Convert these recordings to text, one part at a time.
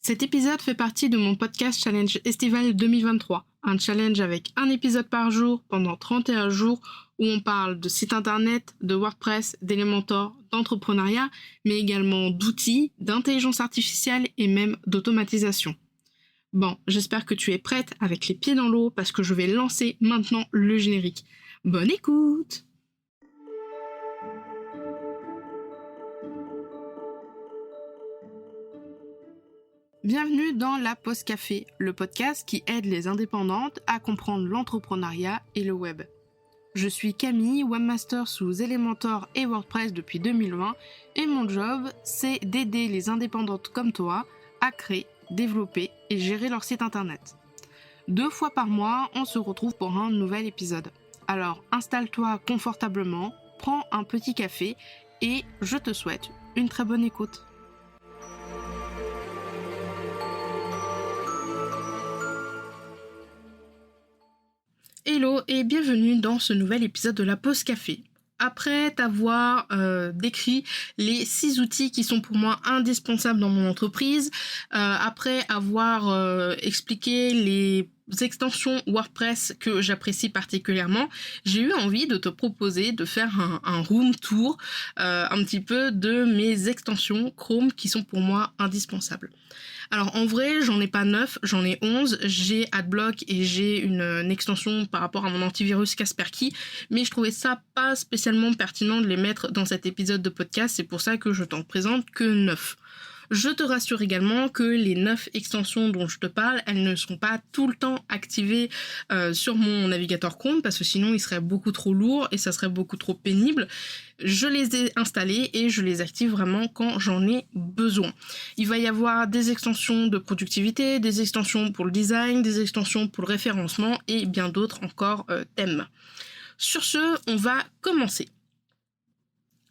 Cet épisode fait partie de mon podcast Challenge Estival 2023, un challenge avec un épisode par jour pendant 31 jours où on parle de site internet, de WordPress, d'Elementor, d'entrepreneuriat, mais également d'outils, d'intelligence artificielle et même d'automatisation. Bon, j'espère que tu es prête avec les pieds dans l'eau parce que je vais lancer maintenant le générique. Bonne écoute! Bienvenue dans la Pause Café, le podcast qui aide les indépendantes à comprendre l'entrepreneuriat et le web. Je suis Camille, webmaster sous Elementor et WordPress depuis 2020 et mon job, c'est d'aider les indépendantes comme toi à créer, développer et gérer leur site internet. 2 fois par mois, on se retrouve pour un nouvel épisode. Alors installe-toi confortablement, prends un petit café et je te souhaite une très bonne écoute. Hello et bienvenue dans ce nouvel épisode de la Pause Café. Après t'avoir décrit les 6 outils qui sont pour moi indispensables dans mon entreprise, après avoir expliqué les extensions WordPress que j'apprécie particulièrement, j'ai eu envie de te proposer de faire un room tour un petit peu de mes extensions Chrome qui sont pour moi indispensables. Alors en vrai, j'en ai pas 9, j'en ai 11, j'ai Adblock et j'ai une extension par rapport à mon antivirus Kaspersky, mais je trouvais ça pas spécialement pertinent de les mettre dans cet épisode de podcast, c'est pour ça que je t'en présente que 9. Je te rassure également que les 9 extensions dont je te parle, elles ne seront pas tout le temps activées sur mon navigateur Chrome parce que sinon il serait beaucoup trop lourd et ça serait beaucoup trop pénible. Je les ai installées et je les active vraiment quand j'en ai besoin. Il va y avoir des extensions de productivité, des extensions pour le design, des extensions pour le référencement et bien d'autres encore thèmes. Sur ce, on va commencer.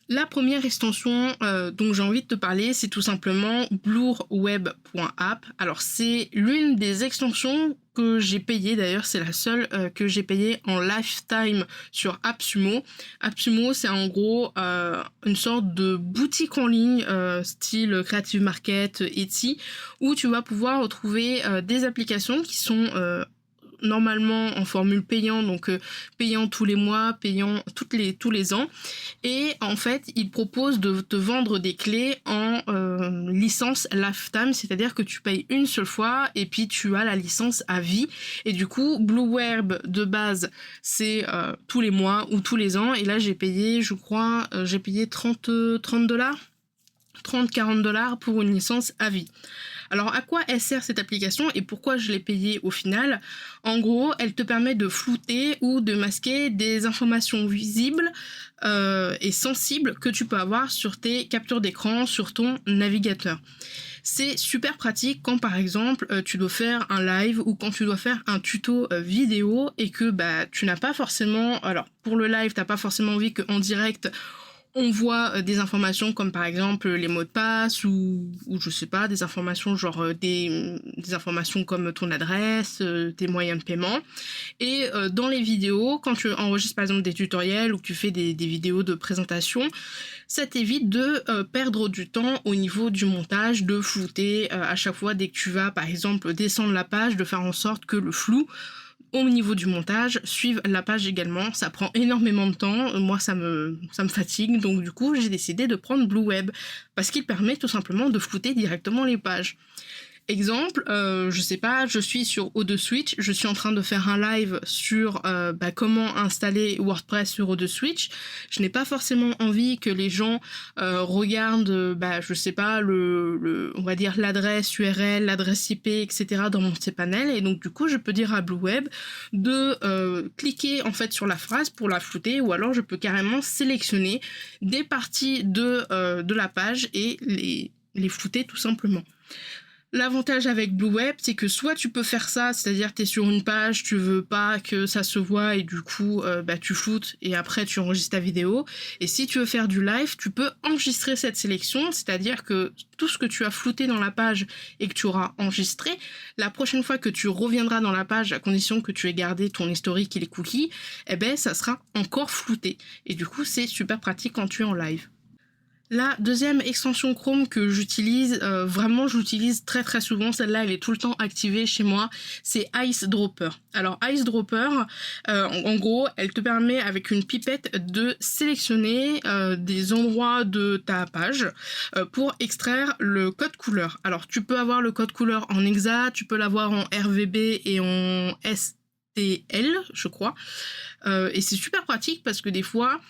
La première extension dont j'ai envie de te parler, c'est tout simplement blurweb.app. Alors c'est l'une des extensions que j'ai payée, d'ailleurs c'est la seule que j'ai payée en lifetime sur AppSumo. AppSumo c'est en gros une sorte de boutique en ligne style Creative Market, Etsy, où tu vas pouvoir retrouver des applications qui sont normalement en formule payant, donc payant tous les mois, payant tous les ans, et en fait ils proposent de te vendre des clés en licence lifetime, c'est-à-dire que tu payes une seule fois et puis tu as la licence à vie. Et du coup Blurweb de base c'est tous les mois ou tous les ans, et là j'ai payé, je crois, j'ai payé $30, 40$ pour une licence à vie. Alors à quoi elle sert cette application et pourquoi je l'ai payée au final ? En gros, elle te permet de flouter ou de masquer des informations visibles et sensibles que tu peux avoir sur tes captures d'écran, sur ton navigateur. C'est super pratique quand par exemple tu dois faire un live ou quand tu dois faire un tuto vidéo et que tu n'as pas forcément, alors pour le live t'as pas forcément envie qu'en direct on voit des informations comme par exemple les mots de passe ou je sais pas, des informations genre des informations comme ton adresse, tes moyens de paiement. Et dans les vidéos, quand tu enregistres par exemple des tutoriels ou que tu fais des vidéos de présentation, ça t'évite de perdre du temps au niveau du montage, de flouter à chaque fois dès que tu vas par exemple descendre la page, de faire en sorte que le flou au niveau du montage suive la page également. Ça prend énormément de temps, moi ça me fatigue, donc du coup j'ai décidé de prendre Blurweb parce qu'il permet tout simplement de flouter directement les pages. Exemple, je sais pas, je suis sur O2Switch, je suis en train de faire un live sur comment installer WordPress sur O2Switch. Je n'ai pas forcément envie que les gens regardent, je sais pas, on va dire l'adresse URL, l'adresse IP, etc. dans mon cPanel. Et donc du coup, je peux dire à Blurweb de cliquer en fait sur la phrase pour la flouter, ou alors je peux carrément sélectionner des parties de la page et les flouter tout simplement. L'avantage avec Blurweb, c'est que soit tu peux faire ça, c'est-à-dire t'es sur une page, tu veux pas que ça se voit et du coup tu floutes et après tu enregistres ta vidéo. Et si tu veux faire du live, tu peux enregistrer cette sélection, c'est-à-dire que tout ce que tu as flouté dans la page et que tu auras enregistré, la prochaine fois que tu reviendras dans la page, à condition que tu aies gardé ton historique et les cookies, ça sera encore flouté. Et du coup, c'est super pratique quand tu es en live. La deuxième extension Chrome que j'utilise, vraiment j'utilise très très souvent, celle-là elle est tout le temps activée chez moi, c'est Ice Dropper. Alors Ice Dropper, en gros, elle te permet avec une pipette de sélectionner des endroits de ta page pour extraire le code couleur. Alors tu peux avoir le code couleur en hexa, tu peux l'avoir en RVB et en STL, je crois. Et c'est super pratique parce que des fois,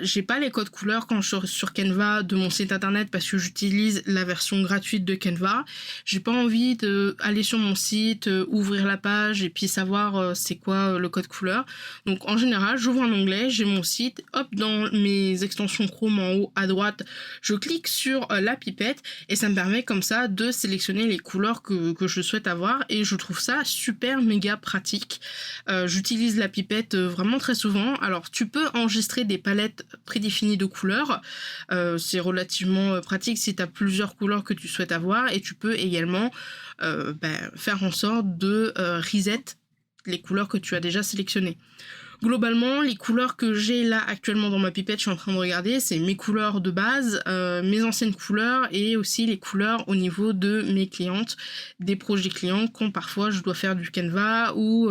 j'ai pas les codes couleurs quand je suis sur Canva de mon site internet parce que j'utilise la version gratuite de Canva. J'ai pas envie de aller sur mon site, ouvrir la page et puis savoir c'est quoi le code couleur. Donc en général, j'ouvre un onglet, j'ai mon site, hop, dans mes extensions Chrome en haut à droite, je clique sur la pipette et ça me permet comme ça de sélectionner les couleurs que je souhaite avoir et je trouve ça super méga pratique. J'utilise la pipette vraiment très souvent. Alors tu peux enregistrer des palettes prédéfinies de couleurs, c'est relativement pratique si tu as plusieurs couleurs que tu souhaites avoir et tu peux également faire en sorte de reset les couleurs que tu as déjà sélectionnées. Globalement, les couleurs que j'ai là actuellement dans ma pipette, je suis en train de regarder, c'est mes couleurs de base, mes anciennes couleurs et aussi les couleurs au niveau de mes clientes, des projets clients quand parfois je dois faire du Canva ou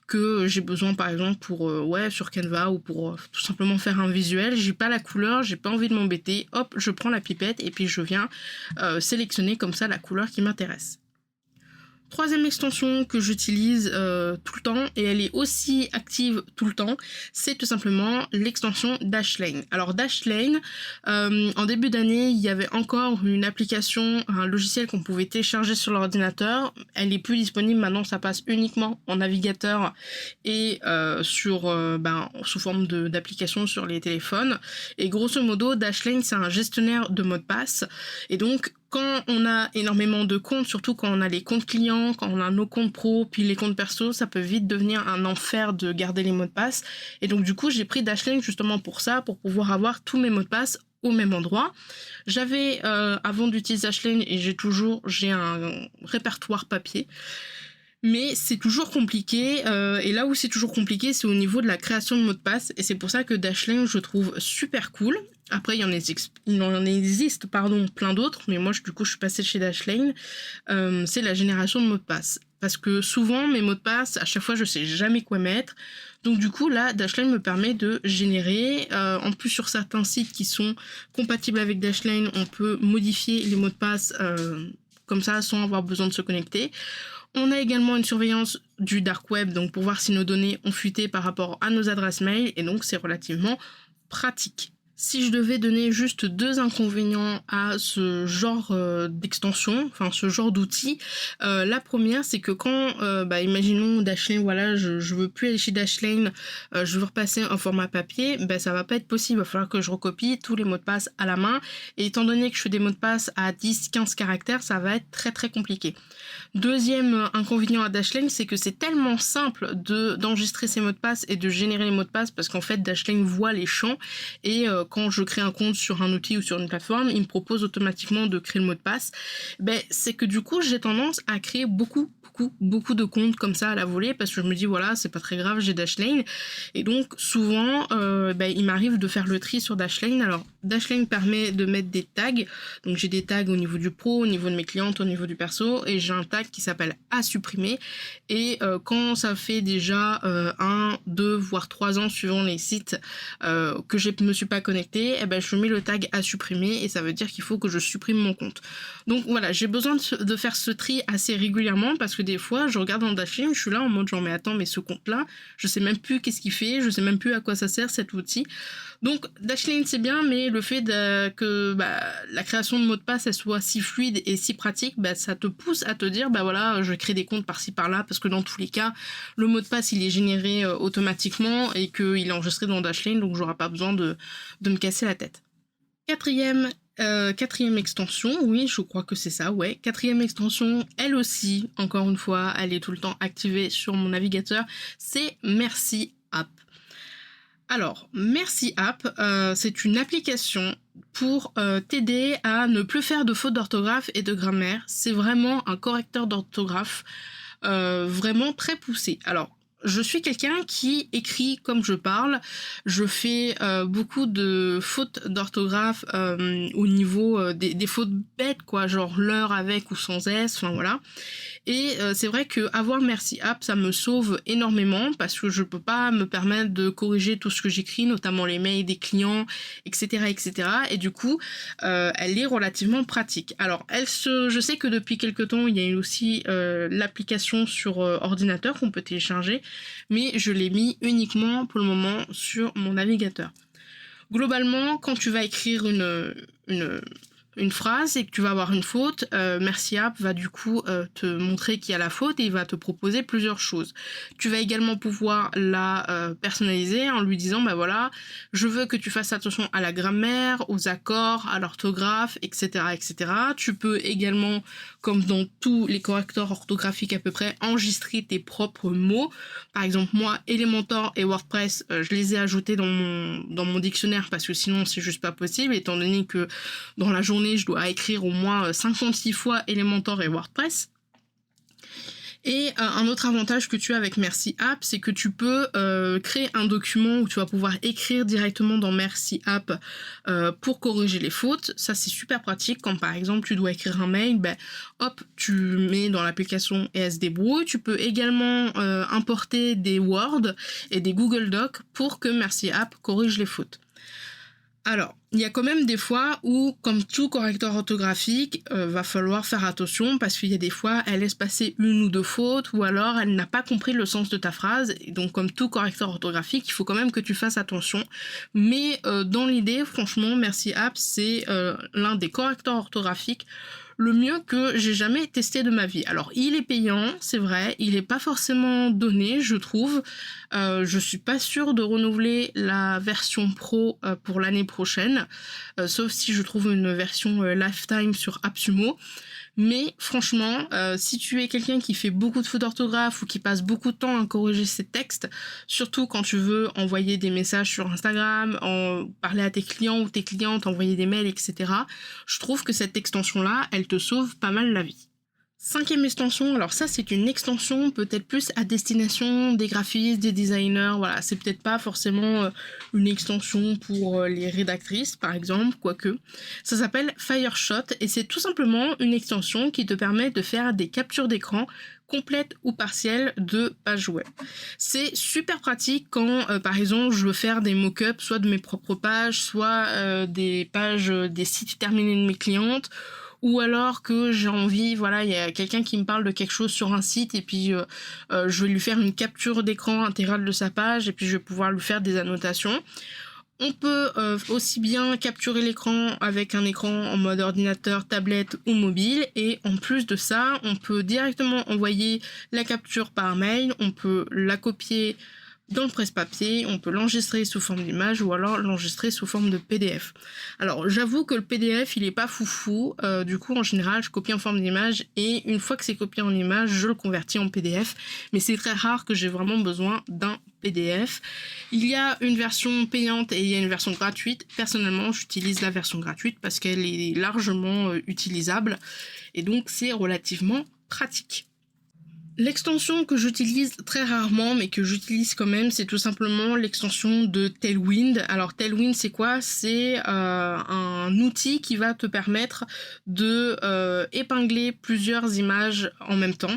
que j'ai besoin par exemple pour sur Canva ou pour tout simplement faire un visuel, j'ai pas la couleur, j'ai pas envie de m'embêter, hop, je prends la pipette et puis je viens sélectionner comme ça la couleur qui m'intéresse. Troisième extension que j'utilise tout le temps et elle est aussi active tout le temps, c'est tout simplement l'extension Dashlane. Alors Dashlane, en début d'année, il y avait encore une application, un logiciel qu'on pouvait télécharger sur l'ordinateur. Elle est plus disponible maintenant, ça passe uniquement en navigateur et sous forme d'application sur les téléphones. Et grosso modo, Dashlane, c'est un gestionnaire de mots de passe. Et donc, quand on a énormément de comptes, surtout quand on a les comptes clients, quand on a nos comptes pro, puis les comptes perso, ça peut vite devenir un enfer de garder les mots de passe. Et donc du coup, j'ai pris Dashlane justement pour ça, pour pouvoir avoir tous mes mots de passe au même endroit. J'avais, avant d'utiliser Dashlane, et j'ai un répertoire papier. Mais c'est toujours compliqué, et là où c'est toujours compliqué, c'est au niveau de la création de mots de passe, et c'est pour ça que Dashlane, je trouve super cool. Après, il en existe plein d'autres, mais moi, du coup, je suis passée chez Dashlane. C'est la génération de mots de passe. Parce que souvent, mes mots de passe, à chaque fois, je sais jamais quoi mettre. Donc du coup, là, Dashlane me permet de générer. En plus, sur certains sites qui sont compatibles avec Dashlane, on peut modifier les mots de passe comme ça, sans avoir besoin de se connecter. On a également une surveillance du dark web, donc pour voir si nos données ont fuité par rapport à nos adresses mail, et donc c'est relativement pratique. Si je devais donner juste 2 inconvénients à ce genre d'extension, enfin ce genre d'outil, la première c'est que quand, imaginons Dashlane, voilà, je veux plus aller chez Dashlane, je veux repasser en format papier, ça va pas être possible, il va falloir que je recopie tous les mots de passe à la main, et étant donné que je fais des mots de passe à 10-15 caractères, ça va être très très compliqué. Deuxième inconvénient à Dashlane, c'est que c'est tellement simple d'enregistrer ces mots de passe et de générer les mots de passe, parce qu'en fait Dashlane voit les champs, et quand je crée un compte sur un outil ou sur une plateforme, il me propose automatiquement de créer le mot de passe. C'est que du coup, j'ai tendance à créer beaucoup de comptes comme ça à la volée, parce que je me dis voilà, c'est pas très grave, j'ai Dashlane. Et donc souvent, il m'arrive de faire le tri sur Dashlane. Alors Dashlane permet de mettre des tags. Donc j'ai des tags au niveau du pro, au niveau de mes clientes, au niveau du perso, et j'ai un tag qui s'appelle à supprimer. Et quand ça fait déjà 1, 2, voire 3 ans suivant les sites que je me suis pas connectée, je mets le tag à supprimer, et ça veut dire qu'il faut que je supprime mon compte. Donc voilà, j'ai besoin de faire ce tri assez régulièrement, parce que des fois je regarde dans Dashlane, je suis là en mode genre mais attends, mais ce compte là, je sais même plus qu'est-ce qu'il fait, je sais même plus à quoi ça sert cet outil. Donc Dashlane c'est bien, mais le fait que la création de mots de passe elle soit si fluide et si pratique, ça te pousse à te dire voilà, je crée des comptes par-ci par-là, parce que dans tous les cas le mot de passe il est généré automatiquement et qu'il est enregistré dans Dashlane, donc j'aurai pas besoin de me casser la tête. Quatrième extension, oui, je crois que c'est ça, ouais. Quatrième extension, elle aussi, encore une fois, elle est tout le temps activée sur mon navigateur, c'est Merci App. Alors, Merci App, c'est une application pour t'aider à ne plus faire de fautes d'orthographe et de grammaire. C'est vraiment un correcteur d'orthographe vraiment très poussé. Alors, je suis quelqu'un qui écrit comme je parle. Je fais beaucoup de fautes d'orthographe au niveau des fautes bêtes, quoi, genre l'heure avec ou sans S, enfin voilà. Et c'est vrai que avoir Merci App, ça me sauve énormément parce que je peux pas me permettre de corriger tout ce que j'écris, notamment les mails des clients, etc., etc. Et du coup, elle est relativement pratique. Alors, je sais que depuis quelques temps, il y a aussi l'application sur ordinateur qu'on peut télécharger, mais je l'ai mis uniquement pour le moment sur mon navigateur. Globalement, quand tu vas écrire une phrase et que tu vas avoir une faute, Merci App va du coup te montrer qu'il y a la faute et il va te proposer plusieurs choses. Tu vas également pouvoir la personnaliser en lui disant bah voilà, je veux que tu fasses attention à la grammaire, aux accords, à l'orthographe, etc., etc. Tu peux également, comme dans tous les correcteurs orthographiques à peu près, enregistrer tes propres mots. Par exemple, moi, Elementor et WordPress, je les ai ajoutés dans mon dictionnaire parce que sinon c'est juste pas possible, étant donné que dans la journée, je dois écrire au moins 56 fois Elementor et WordPress. Et un autre avantage que tu as avec Merci App, c'est que tu peux créer un document où tu vas pouvoir écrire directement dans Merci App pour corriger les fautes. Ça, c'est super pratique. Quand par exemple, tu dois écrire un mail, ben, hop, tu mets dans l'application et elle se débrouille. Tu peux également importer des Word et des Google Docs pour que Merci App corrige les fautes. Alors, il y a quand même des fois où, comme tout correcteur orthographique, va falloir faire attention parce qu'il y a des fois, elle laisse passer une ou deux fautes ou alors elle n'a pas compris le sens de ta phrase. Et donc, comme tout correcteur orthographique, il faut quand même que tu fasses attention. Mais dans l'idée, franchement, Merci App, c'est l'un des correcteurs orthographiques le mieux que j'ai jamais testé de ma vie. Alors, il est payant, c'est vrai, il est pas forcément donné, je trouve. Je suis pas sûre de renouveler la version pro pour l'année prochaine, sauf si je trouve une version lifetime sur AppSumo. Mais franchement, si tu es quelqu'un qui fait beaucoup de fautes d'orthographe ou qui passe beaucoup de temps à corriger ses textes, surtout quand tu veux envoyer des messages sur Instagram, parler à tes clients ou tes clientes, envoyer des mails, etc., je trouve que cette extension-là, elle te sauve pas mal la vie. Cinquième extension, alors ça c'est une extension peut-être plus à destination des graphistes, des designers, voilà, c'est peut-être pas forcément une extension pour les rédactrices par exemple, quoique. Ça s'appelle Fireshot et c'est tout simplement une extension qui te permet de faire des captures d'écran complètes ou partielles de pages web. C'est super pratique quand par exemple je veux faire des mock-ups soit de mes propres pages, soit des pages des sites terminés de mes clientes, ou alors que j'ai envie, voilà, il y a quelqu'un qui me parle de quelque chose sur un site et puis je vais lui faire une capture d'écran intégrale de sa page et puis je vais pouvoir lui faire des annotations. On peut aussi bien capturer l'écran avec un écran en mode ordinateur, tablette ou mobile et en plus de ça, on peut directement envoyer la capture par mail, on peut la copier dans le presse-papier, on peut l'enregistrer sous forme d'image ou alors l'enregistrer sous forme de PDF. Alors j'avoue que le PDF il est pas foufou, du coup en général je copie en forme d'image et une fois que c'est copié en image je le convertis en PDF, mais c'est très rare que j'ai vraiment besoin d'un PDF. Il y a une version payante et il y a une version gratuite. Personnellement j'utilise la version gratuite parce qu'elle est largement utilisable et donc c'est relativement pratique. L'extension que j'utilise très rarement, mais que j'utilise quand même, c'est tout simplement l'extension de Tailwind. Alors Tailwind, c'est quoi ? C'est un outil qui va te permettre de épingler plusieurs images en même temps.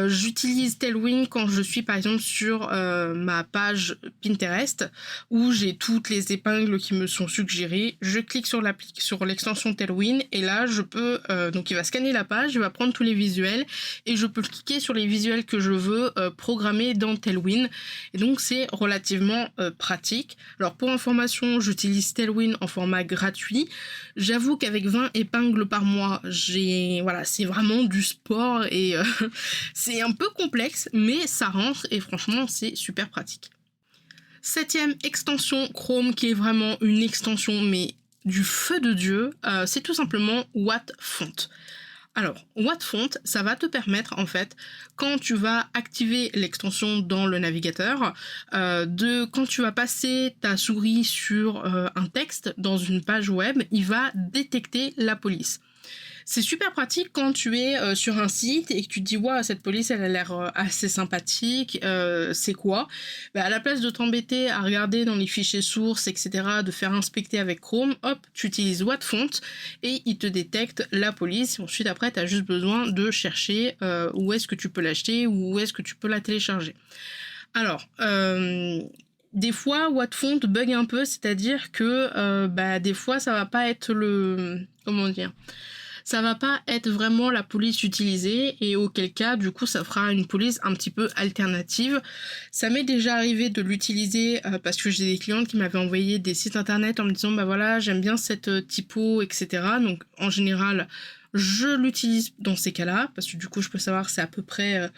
J'utilise Tailwind quand je suis par exemple sur ma page Pinterest où j'ai toutes les épingles qui me sont suggérées. Je clique sur l'extension Tailwind et là je peux donc il va scanner la page, il va prendre tous les visuels et je peux cliquer sur les visuels que je veux programmer dans Tailwind et donc c'est relativement pratique. Alors pour information, j'utilise Tailwind en format gratuit. J'avoue qu'avec 20 épingles par mois, c'est vraiment du sport et c'est un peu complexe, mais ça rentre et franchement, c'est super pratique. Septième extension Chrome, qui est vraiment une extension, mais du feu de Dieu, c'est tout simplement WattFont. Alors, WattFont, ça va te permettre, en fait, quand tu vas activer l'extension dans le navigateur, quand tu vas passer ta souris sur un texte dans une page web, il va détecter la police. C'est super pratique quand tu es sur un site et que tu te dis ouais, cette police elle a l'air assez sympathique, c'est quoi? Bah, à la place de t'embêter à regarder dans les fichiers sources, etc., de faire inspecter avec Chrome, hop, tu utilises Wattfont et il te détecte la police. Ensuite, après, tu as juste besoin de chercher où est-ce que tu peux l'acheter ou où est-ce que tu peux la télécharger. Alors, des fois, Wattfont bug un peu, c'est-à-dire que des fois, ça va pas être le... Comment dire? Ça va pas être vraiment la police utilisée et auquel cas, du coup, ça fera une police un petit peu alternative. Ça m'est déjà arrivé de l'utiliser parce que j'ai des clientes qui m'avaient envoyé des sites internet en me disant, bah voilà, j'aime bien cette typo, etc. Donc, en général, je l'utilise dans ces cas-là parce que du coup, je peux savoir c'est à peu près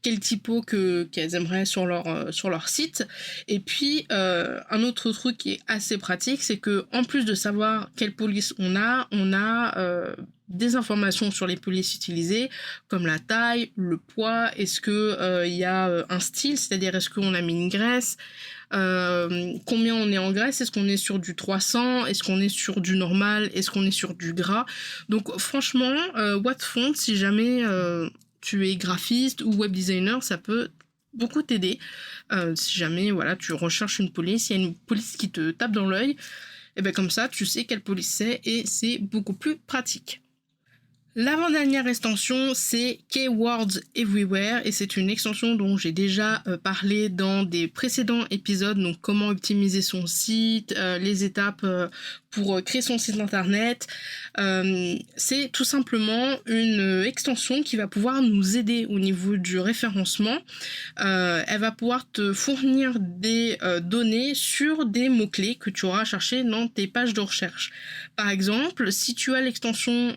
quel typo qu'elles aimeraient sur leur site. Et puis, un autre truc qui est assez pratique, c'est que en plus de savoir quelle police on a des informations sur les polices utilisées, comme la taille, le poids, est-ce que y a un style, c'est-à-dire est-ce qu'on a mis une graisse, combien on est en graisse, est-ce qu'on est sur du 300, est-ce qu'on est sur du normal, est-ce qu'on est sur du gras. Donc franchement, Wattfont, si jamais tu es graphiste ou web designer, ça peut beaucoup t'aider. Si jamais voilà, tu recherches une police, il y a une police qui te tape dans l'œil, et bien comme ça, tu sais quelle police c'est et c'est beaucoup plus pratique. L'avant-dernière extension, c'est Keywords Everywhere et c'est une extension dont j'ai déjà parlé dans des précédents épisodes, donc comment optimiser son site, les étapes pour créer son site internet. C'est tout simplement une extension qui va pouvoir nous aider au niveau du référencement. Elle va pouvoir te fournir des données sur des mots-clés que tu auras cherchés dans tes pages de recherche. Par exemple, si tu as l'extension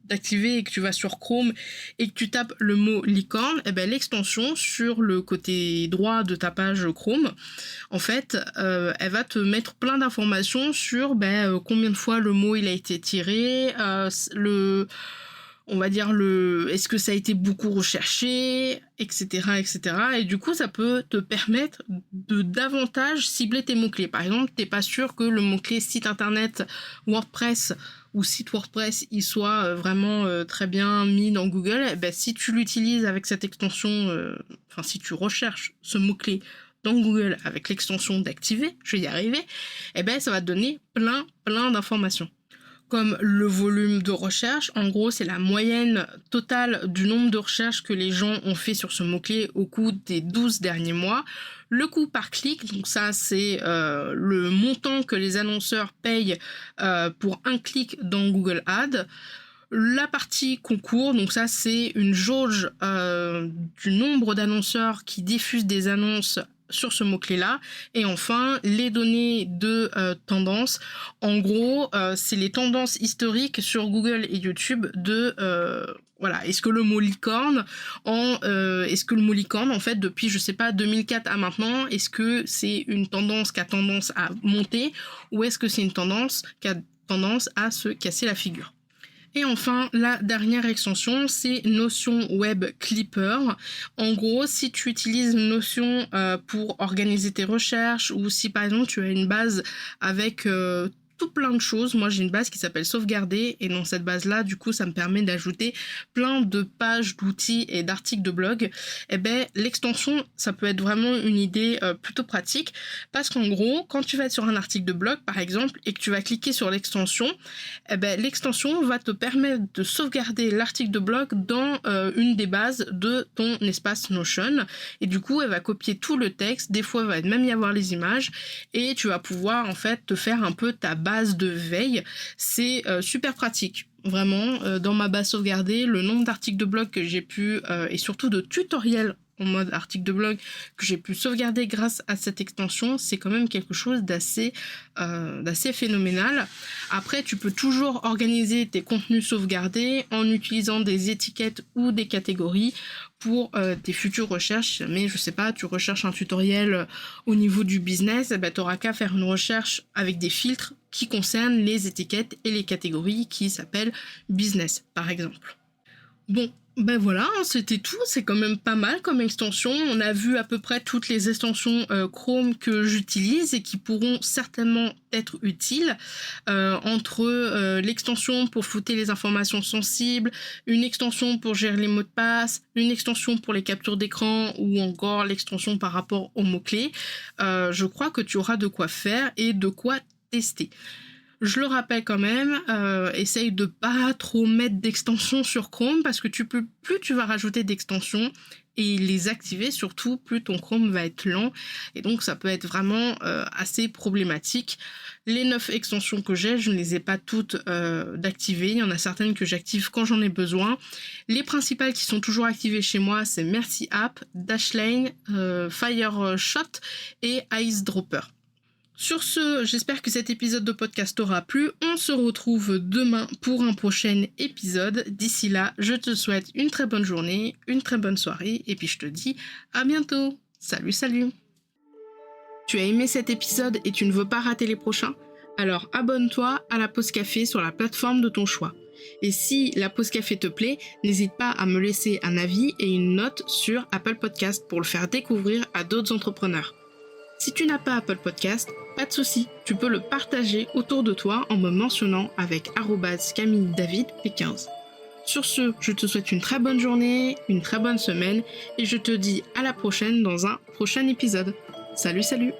d'activité et que tu vas sur Chrome et que tu tapes le mot licorne, eh ben l'extension sur le côté droit de ta page Chrome, en fait, elle va te mettre plein d'informations sur combien de fois le mot il a été tiré, on va dire est-ce que ça a été beaucoup recherché, etc., etc. Et du coup, ça peut te permettre de davantage cibler tes mots-clés. Par exemple, t'es pas sûr que le mot-clé site internet WordPress ou site WordPress, il soit vraiment très bien mis dans Google. Si tu l'utilises avec cette extension, si tu recherches ce mot-clé dans Google avec l'extension d'activer, je vais y arriver, ça va te donner plein d'informations. Comme le volume de recherche, en gros c'est la moyenne totale du nombre de recherches que les gens ont fait sur ce mot-clé au cours des 12 derniers mois. Le coût par clic, donc ça c'est le montant que les annonceurs payent pour un clic dans Google Ads. La partie concours, donc ça c'est une jauge du nombre d'annonceurs qui diffusent des annonces sur ce mot-clé-là. Et enfin, les données de tendance. En gros, c'est les tendances historiques sur Google et YouTube de... est-ce que le mot licorne, en fait, depuis, je sais pas, 2004 à maintenant, est-ce que c'est une tendance qui a tendance à monter ou est-ce que c'est une tendance qui a tendance à se casser la figure? Et enfin, la dernière extension, c'est Notion Web Clipper. En gros, si tu utilises Notion pour organiser tes recherches ou si par exemple tu as une base avec tout plein de choses. Moi, j'ai une base qui s'appelle Sauvegarder et dans cette base-là, du coup, ça me permet d'ajouter plein de pages d'outils et d'articles de blog. L'extension, ça peut être vraiment une idée plutôt pratique parce qu'en gros, quand tu vas être sur un article de blog, par exemple, et que tu vas cliquer sur l'extension, l'extension va te permettre de sauvegarder l'article de blog dans une des bases de ton espace Notion et du coup, elle va copier tout le texte. Des fois, il va même y avoir les images et tu vas pouvoir en fait te faire un peu ta base de veille. C'est super pratique. Vraiment, dans ma base sauvegardée, le nombre d'articles de blog que j'ai pu, et surtout de tutoriels en mode article de blog que j'ai pu sauvegarder grâce à cette extension, c'est quand même quelque chose d'assez phénoménal. Après, tu peux toujours organiser tes contenus sauvegardés en utilisant des étiquettes ou des catégories pour tes futures recherches. Mais je sais pas, tu recherches un tutoriel au niveau du business, tu auras qu'à faire une recherche avec des filtres qui concernent les étiquettes et les catégories qui s'appellent business, par exemple. Bon, Ben voilà, hein, c'était tout. C'est quand même pas mal comme extension. On a vu à peu près toutes les extensions Chrome que j'utilise et qui pourront certainement être utiles. Entre l'extension pour flouter les informations sensibles, une extension pour gérer les mots de passe, une extension pour les captures d'écran ou encore l'extension par rapport aux mots-clés. Je crois que tu auras de quoi faire et de quoi tester. Je le rappelle quand même, essaye de pas trop mettre d'extensions sur Chrome parce que plus tu vas rajouter d'extensions et les activer surtout, plus ton Chrome va être lent et donc ça peut être vraiment assez problématique. Les 9 extensions que j'ai, je ne les ai pas toutes d'activer. Il y en a certaines que j'active quand j'en ai besoin. Les principales qui sont toujours activées chez moi, c'est Merci App, Dashlane, Fireshot et Ice Dropper. Sur ce, j'espère que cet épisode de podcast t'aura plu. On se retrouve demain pour un prochain épisode. D'ici là, je te souhaite une très bonne journée, une très bonne soirée, et puis je te dis à bientôt. Salut, salut. Tu as aimé cet épisode et tu ne veux pas rater les prochains? Alors abonne-toi à la pause café sur la plateforme de ton choix. Et si la pause café te plaît, n'hésite pas à me laisser un avis et une note sur Apple Podcast pour le faire découvrir à d'autres entrepreneurs. Si tu n'as pas Apple Podcast, pas de souci, tu peux le partager autour de toi en me mentionnant avec @CamilleDavidP15. Sur ce, je te souhaite une très bonne journée, une très bonne semaine et je te dis à la prochaine dans un prochain épisode. Salut, salut!